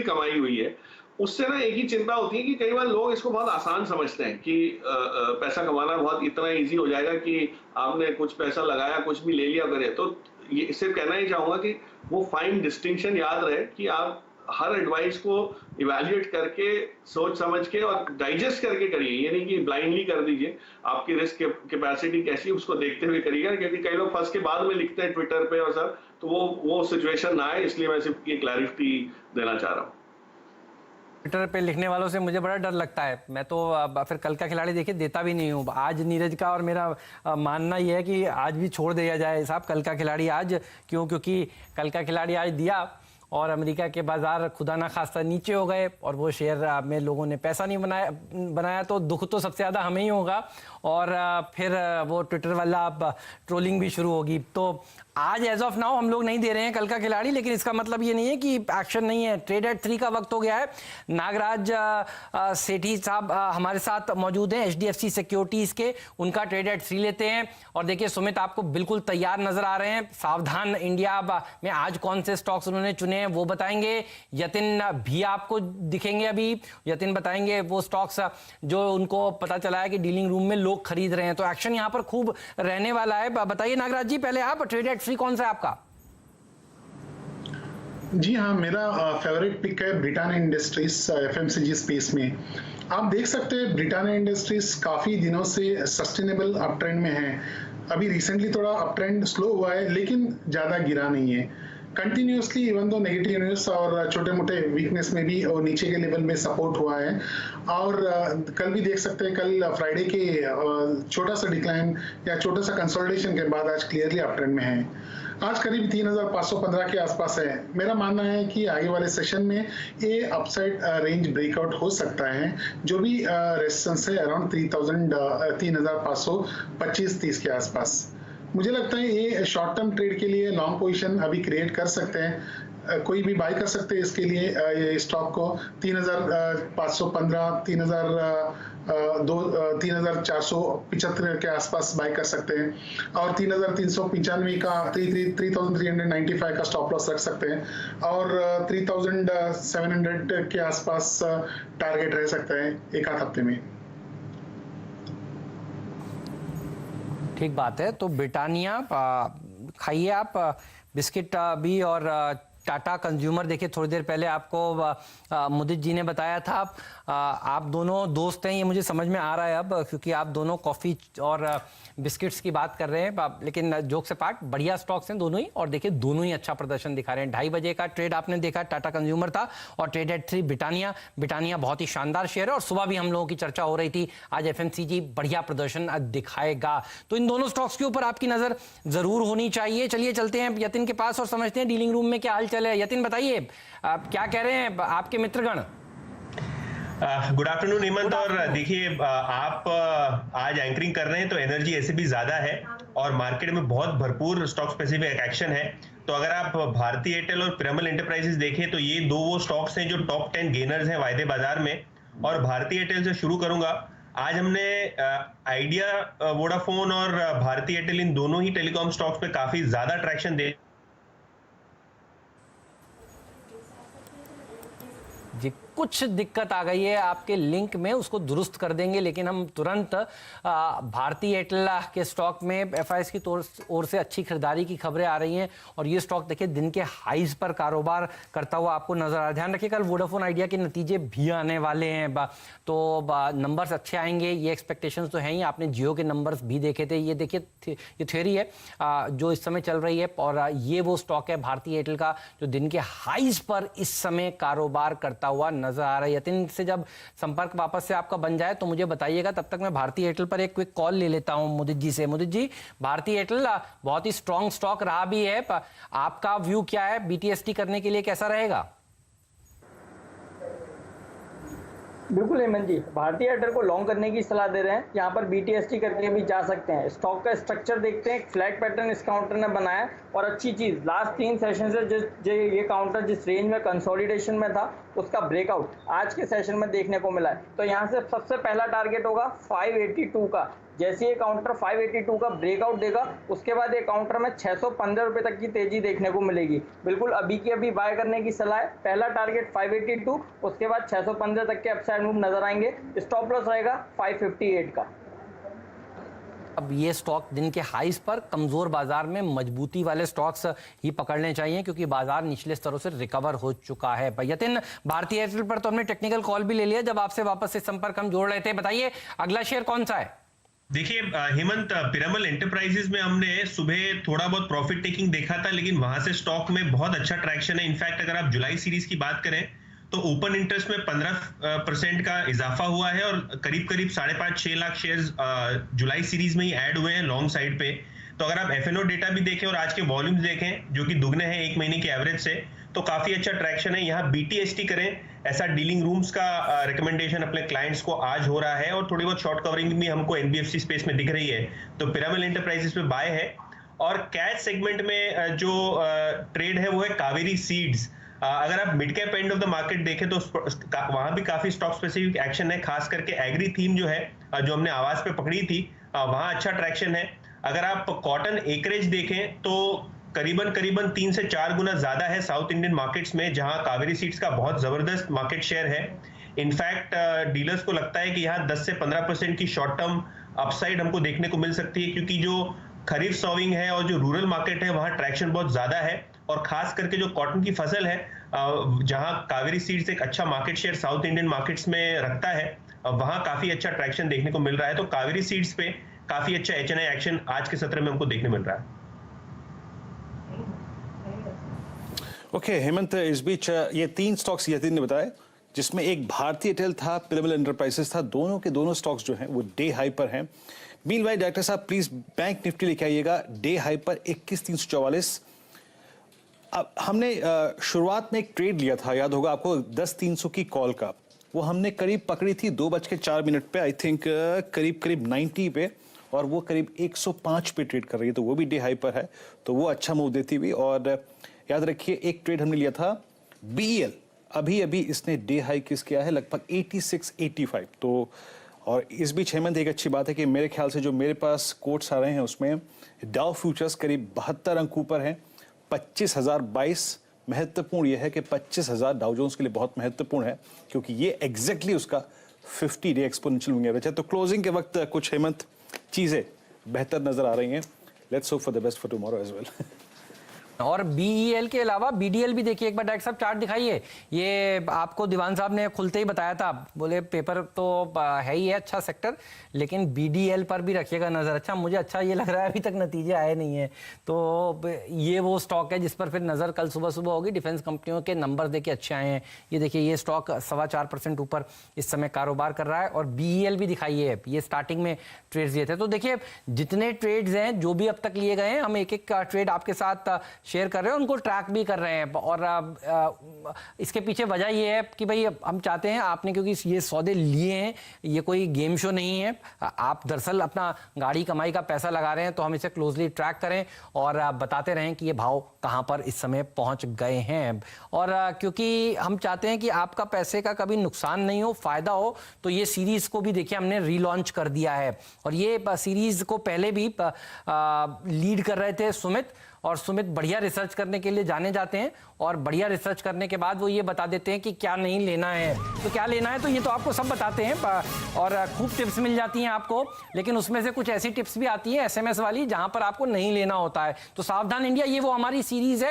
कमाई हुई है, उससे ना एक ही चिंता होती है कि कई बार लोग इसको बहुत आसान समझते हैं कि पैसा कमाना बहुत इतना ईज़ी हो जाएगा कि आपने कुछ पैसा लगाया, कुछ भी ले लिया करे। तो ये सिर्फ कहना ही चाहूँगा कि वो फाइन डिस्टिंक्शन याद रहे कि आप हर एडवाइस को इवैल्यूएट करके, सोच समझ के और डाइजेस्ट करके करिए। ये नहीं कि ब्लाइंडली कर दीजिए। आपकी रिस्क कैपेसिटी कैसी है उसको देखते हुए करिएगा, क्योंकि कई लोग फँस के बाद में लिखते हैं ट्विटर पे और सब, तो वो सिचुएशन ना आए, इसलिए मैं सिर्फ ये क्लैरिटी देना चाह रहा हूँ। ट्विटर पे लिखने वालों से मुझे बड़ा डर लगता है। मैं तो फिर कल का खिलाड़ी देखिए देता भी नहीं हूँ। आज नीरज का और मेरा मानना ये है कि आज भी छोड़ दिया जाए साहब कल का खिलाड़ी आज। क्यों? क्योंकि कल का खिलाड़ी आज दिया और अमेरिका के बाजार खुदा ना खास्ता नीचे हो गए और वो शेयर में लोगों ने पैसा नहीं बनाया तो दुख तो सबसे ज़्यादा हमें ही होगा। और फिर वो ट्विटर वाला ट्रोलिंग भी शुरू होगी। तो आज एज ऑफ नाउ हम लोग नहीं दे रहे हैं कल का खिलाड़ी, लेकिन इसका मतलब ये नहीं है कि एक्शन नहीं है। ट्रेड एट 3 का वक्त हो गया है। नागराज सेठी साहब हमारे साथ मौजूद हैं HDFC सिक्योरिटीज़ के, उनका ट्रेड एट 3 लेते हैं। और देखिए सुमित आपको बिल्कुल तैयार नजर आ रहे हैं। सावधान इंडिया में आज कौन से स्टॉक्स उन्होंने चुने हैं वो बताएंगे। यतिन भी आपको दिखेंगे अभी। यतिन बताएंगे वो स्टॉक्स जो उनको पता चला है कि डीलिंग रूम में लोग खरीद रहे हैं। तो एक्शन यहाँ पर खूब रहने वाला है। बताइए नागराज जी, पहले आप ट्रेड एट 3 कौन सा है आपका? जी हाँ, मेरा फेवरेट पिक है ब्रिटानिया इंडस्ट्रीज FMCG स्पेस में। आप देख सकते हैं ब्रिटानिया इंडस्ट्रीज काफी दिनों से सस्टेनेबल अप ट्रेंड में है। अभी रिसेंटली थोड़ा अप ट्रेंड स्लो हुआ है, लेकिन ज्यादा गिरा नहीं है। Continuously even though negative news और छोटे मोटे वीकनेस में भी और नीचे के लेवल में सपोर्ट हुआ है। और कल भी देख सकते हैं, कल फ्राइडे के छोटा सा डिक्लाइन या छोटा सा कंसोलिडेशन के बाद आज क्लियरली अप ट्रेंड में है। आज करीब 3515 के आसपास है। मेरा मानना है कि आगे वाले सेशन में ये अपसाइड रेंज ब्रेकआउट हो सकता है। जो भी रेजिस्टेंस है अराउंड 3525-30 के आसपास। मुझे लगता है ये शॉर्ट टर्म ट्रेड के लिए लॉन्ग पोजीशन अभी क्रिएट कर सकते हैं। कोई भी बाय कर सकते हैं इसके लिए ये स्टॉक को 3515, 3475 के आसपास बाय कर सकते हैं। और 3395 का 3395 का स्टॉप लॉस रख सकते हैं। और 3700 के आसपास टारगेट रह सकता है एक आध हफ्ते में। ठीक बात है। तो ब्रिटानिया खाइए आप बिस्किट भी। और टाटा कंज्यूमर देखिए थोड़ी देर पहले आपको मुदित जी ने बताया था आप दोनों दोस्त हैं, ये मुझे समझ में आ रहा है अब, क्योंकि आप दोनों कॉफ़ी और बिस्किट्स की बात कर रहे हैं। लेकिन जोक से पार्ट बढ़िया स्टॉक्स हैं दोनों ही। और देखिए दोनों ही अच्छा प्रदर्शन दिखा रहे हैं। 2:30 बजे का ट्रेड आपने देखा टाटा कंज्यूमर था और ट्रेड एट 3 ब्रिटानिया बहुत ही शानदार शेयर है। और सुबह भी हम लोगों की चर्चा हो रही थी आज FMCG बढ़िया प्रदर्शन दिखाएगा। तो इन दोनों स्टॉक्स के ऊपर आपकी नज़र ज़रूर होनी चाहिए। चलिए चलते हैं यतिन के पास और समझते हैं डीलिंग रूम में क्या हाल है। यतिन बताइए क्या कह रहे हैं आपके मित्रगण? Good afternoon Hemant. और देखिए आप आज एंकरिंग कर रहे हैं तो एनर्जी ऐसे भी ज्यादा है और मार्केट में बहुत भरपूर स्टॉक स्पेसिफिक एक्शन है। तो अगर आप भारती एयरटेल और पिरामल एंटरप्राइजेस देखें तो ये दो वो स्टॉक्स हैं जो टॉप 10 गेनर्स हैं वायदे बाजार में। और भारती एयरटेल से शुरू करूंगा। आज हमने आइडिया, वोडाफोन और भारती एयरटेल इन दोनों ही टेलीकॉम स्टॉक्स पे काफी ज्यादा ट्रैक्शन दे जी। कुछ दिक्कत आ गई है आपके लिंक में, उसको दुरुस्त कर देंगे। लेकिन हम तुरंत भारती एयरटेल के स्टॉक में FIS की ओर से अच्छी खरीदारी की खबरें आ रही हैं। और ये स्टॉक देखिए दिन के हाईज पर कारोबार करता हुआ आपको नजर आ रहा है। ध्यान रखिए कल वोडाफोन आइडिया के नतीजे भी आने वाले हैं। तो नंबर्स अच्छे आएंगे, ये एक्सपेक्टेशंस तो हैं ही। आपने जियो के नंबर्स भी देखे थे। ये देखिए ये थ्योरी है जो इस समय चल रही है। और ये वो स्टॉक है भारती एयरटेल का जो दिन के हाईज पर इस समय कारोबार करता हुआ नजर आ रहा है। यतिन से जब संपर्क वापस से आपका बन जाए तो मुझे बताइएगा। तब तक मैं भारती एयरटेल पर एक क्विक कॉल ले लेता हूं मुदित जी से। मुदित जी, भारती एयरटेल बहुत ही स्ट्रॉन्ग स्टॉक रहा भी है, आपका व्यू क्या है? BTST करने के लिए कैसा रहेगा? बिल्कुल हेमंत जी, भारती एयरटेल को लॉन्ग करने की सलाह दे रहे हैं। यहाँ पर BTST करके भी जा सकते हैं। स्टॉक का स्ट्रक्चर देखते हैं, फ्लैट पैटर्न इस काउंटर ने बनाया। और अच्छी चीज लास्ट 3 सेशन से ये काउंटर जिस रेंज में कंसोलिडेशन में था उसका ब्रेकआउट आज के सेशन में देखने को मिला है। तो यहाँ से सबसे पहला टारगेट होगा 582 का। जैसे ये काउंटर 582 का ब्रेकआउट देगा उसके बाद ये काउंटर में 615 रुपए तक की तेजी देखने को मिलेगी। बिल्कुल अभी की अभी बाय करने की सलाह है। पहला टारगेट 582, उसके बाद 615 तक के अपसाइड मूव नजर आएंगे। स्टॉप लॉस रहेगा 558 का। अब ये स्टॉक दिन के हाईस पर कमजोर बाजार में मजबूती वाले स्टॉक्स ही पकड़ने चाहिए क्योंकि बाजार निचले स्तरों से रिकवर हो चुका है। यतिन, भारतीय एयरटेल पर तो हमने टेक्निकल कॉल भी ले लिया जब आपसे वापस से संपर्क हम जोड़ रहे थे। बताइए अगला शेयर कौन सा है? देखिए हेमंत, पिरामल एंटरप्राइजेज में हमने सुबह थोड़ा बहुत प्रॉफिट टेकिंग देखा था, लेकिन वहां से स्टॉक में बहुत अच्छा ट्रैक्शन है। इनफैक्ट अगर आप जुलाई सीरीज की बात करें तो ओपन इंटरेस्ट में 15% का इजाफा हुआ है और करीब करीब 5.5-6 लाख शेयर्स जुलाई सीरीज में ही ऐड हुए हैं लॉन्ग साइड पे। तो अगर आप एफएनओ डेटा भी देखें और आज के वॉल्यूम्स देखें जो कि दुगने हैं एक महीने के एवरेज से, तो काफी अच्छा ट्रैक्शन है। यहाँ बीटीएसटी करें, ऐसा डीलिंग रूम्स का रिकमेंडेशन अपने क्लाइंट्स को आज हो रहा है और थोड़ी बहुत शॉर्ट कवरिंग भी हमको एनबीएफसी स्पेस में दिख रही है। तो पिरामल एंटरप्राइजेस पे बाय है। और कैश सेगमेंट में जो ट्रेड है वो है कावेरी सीड्स। अगर आप mid cap end of the market देखें तो वहां भी काफी स्टॉक स्पेसिफिक एक्शन है, खास करके एग्री थीम जो है जो हमने आवाज पे पकड़ी थी वहां अच्छा ट्रैक्शन है। अगर आप कॉटन एकरेज देखें तो करीबन 3 से 4 गुना ज्यादा है साउथ इंडियन मार्केट्स में, जहां कावेरी सीड्स का बहुत जबरदस्त मार्केट शेयर है। इनफैक्ट डीलर्स को लगता है कि यहाँ 10 से 15% की शॉर्ट टर्म अपसाइड हमको देखने को मिल सकती है, क्योंकि जो खरीफ सॉविंग है और जो रूरल मार्केट है वहां ट्रैक्शन बहुत ज्यादा है। और खास करके जो कॉटन की फसल है जहां कावेरी सीड्स एक अच्छा market share south Indian markets में रखता है, वहां काफी अच्छा ट्रैक्शन देखने को मिल रहा है। तो कावेरी सीड्स पे काफी अच्छा एचएनआई एक्शन आज के सत्र में हमको देखने मिल रहा है। ओके हेमंत, इस बीच ये 3 स्टॉक्स यतिन ने बताए जिसमें एक भारतीय एयरटेल था, पिरामल एंटरप्राइजेस था। दोनों के दोनों स्टॉक्स जो हैं वो डे हाई पर हैं। मीनवाइल डायरेक्टर साहब प्लीज बैंक निफ्टी लेके आइएगा डे हाई पर 21,344। अब हमने शुरुआत में एक ट्रेड लिया था, याद होगा आपको, 10,300 की कॉल का। वो हमने करीब पकड़ी थी 2:04 पे, आई थिंक करीब 90 पे, और वो करीब 105 पे ट्रेड कर रही है, तो वो भी डे हाई पर है, तो वो अच्छा मूव देती हुई। और याद रखिए एक ट्रेड हमने लिया था बीईएल, अभी इसने डे हाई किस किया है लगभग 86-85। तो और इस बीच हेमंत एक अच्छी बात है कि मेरे ख्याल से जो मेरे पास कोट्स आ रहे हैं उसमें डाउ फ्यूचर्स करीब 72 अंक ऊपर हैं, 25,022। महत्वपूर्ण यह है कि 25,000 डाउ जोन्स के लिए बहुत महत्वपूर्ण है क्योंकि ये एग्जैक्टली उसका 50 डे एक्सपोनेंशियल मूविंग एवरेज है। तो क्लोजिंग के वक्त कुछ हेमंत चीजें बेहतर नजर आ रही हैं। Let's hope for the best for tomorrow as well. और बीईएल के अलावा बीडीएल भी देखिए एक बार, डायरेक्टर साहब चार्ट दिखाइए। ये आपको दीवान साहब ने खुलते ही बताया था, बोले पेपर तो है ही है अच्छा सेक्टर, लेकिन बीडीएल पर भी रखिएगा नजर। अच्छा, मुझे अच्छा ये लग रहा है अभी तक नतीजे आए नहीं है, तो ये वो स्टॉक है जिस पर फिर नजर कल सुबह होगी। डिफेंस कंपनियों के नंबर देखिए अच्छे आए हैं। ये देखिए ये स्टॉक 4.25% ऊपर इस समय कारोबार कर रहा है। और बीईएल भी दिखाइए, ये स्टार्टिंग में ट्रेड्स लिए थे। तो देखिए जितने ट्रेड्स हैं जो भी अब तक लिए गए हैं, हम एक एक ट्रेड आपके साथ शेयर कर रहे हैं, उनको ट्रैक भी कर रहे हैं। और इसके पीछे वजह ये है कि भाई हम चाहते हैं आपने, क्योंकि ये सौदे लिए हैं, ये कोई गेम शो नहीं है, आप दरअसल अपना गाड़ी कमाई का पैसा लगा रहे हैं, तो हम इसे क्लोजली ट्रैक करें और बताते रहें कि ये भाव कहां पर इस समय पहुंच गए हैं। और क्योंकि हम चाहते हैं कि आपका पैसे का कभी नुकसान नहीं हो, फायदा हो, तो ये सीरीज को भी देखिए हमने रीलॉन्च कर दिया है। और ये सीरीज को पहले भी लीड कर रहे थे सुमित, और सुमित बढ़िया रिसर्च करने के लिए जाने जाते हैं, और बढ़िया रिसर्च करने के बाद वो ये बता देते हैं कि क्या नहीं लेना है। तो क्या लेना है तो ये तो आपको सब बताते हैं, और खूब टिप्स मिल जाती हैं आपको, लेकिन उसमें से कुछ ऐसी टिप्स भी आती हैं एसएमएस वाली जहां पर आपको नहीं लेना होता है। तो सावधान इंडिया, ये वो हमारी सीरीज है